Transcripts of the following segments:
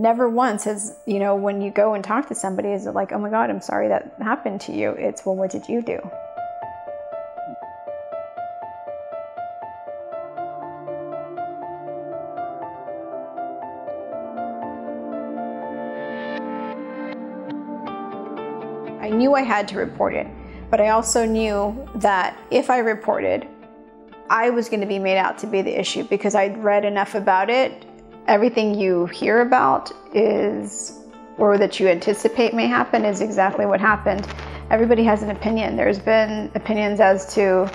never once has, when you go and talk to somebody, is it like, oh my God, I'm sorry that happened to you. It's, well, what did you do? I knew I had to report it, but I also knew that if I reported, I was going to be made out to be the issue because I'd read enough about it. Everything you hear about or that you anticipate may happen is exactly what happened. Everybody has an opinion. There's been opinions as to,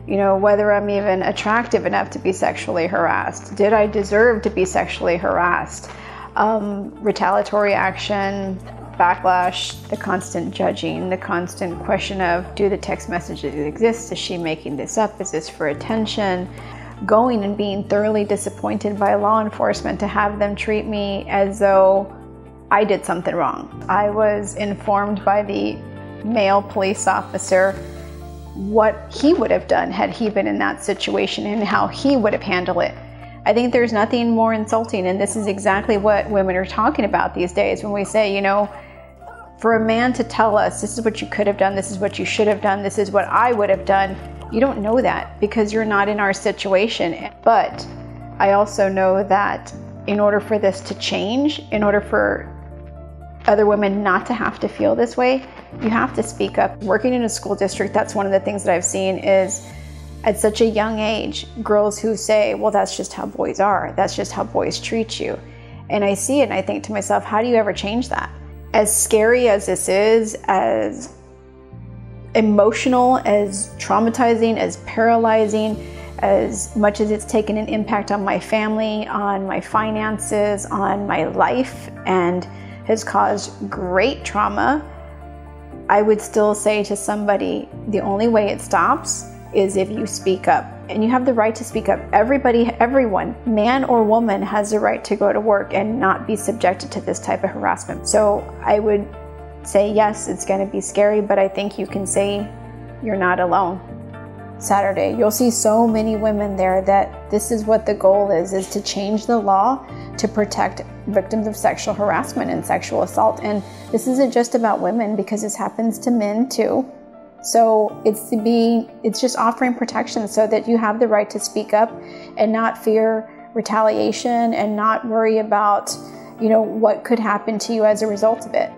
whether I'm even attractive enough to be sexually harassed. Did I deserve to be sexually harassed? Retaliatory action, backlash, the constant judging, the constant question of, do the text messages exist? Is she making this up? Is this for attention? Going and being thoroughly disappointed by law enforcement to have them treat me as though I did something wrong. I was informed by the male police officer what he would have done had he been in that situation and how he would have handled it. I think there's nothing more insulting, and this is exactly what women are talking about these days when we say, for a man to tell us, this is what you could have done, this is what you should have done, this is what I would have done. You don't know that because you're not in our situation. But I also know that in order for this to change, in order for other women not to have to feel this way, you have to speak up. Working in a school district, that's one of the things that I've seen is at such a young age, girls who say, well, that's just how boys are. That's just how boys treat you. And I see it and I think to myself, how do you ever change that? As scary as this is, as emotional, as traumatizing, as paralyzing, as much as it's taken an impact on my family, on my finances, on my life, and has caused great trauma, I would still say to somebody, the only way it stops is if you speak up. And you have the right to speak up. Everyone, man or woman, has the right to go to work and not be subjected to this type of harassment. So I would say, yes, it's going to be scary, but I think you can say you're not alone. Saturday, you'll see so many women there that this is what the goal is to change the law to protect victims of sexual harassment and sexual assault. And this isn't just about women, because this happens to men too. So it's just offering protection so that you have the right to speak up and not fear retaliation and not worry about, what could happen to you as a result of it.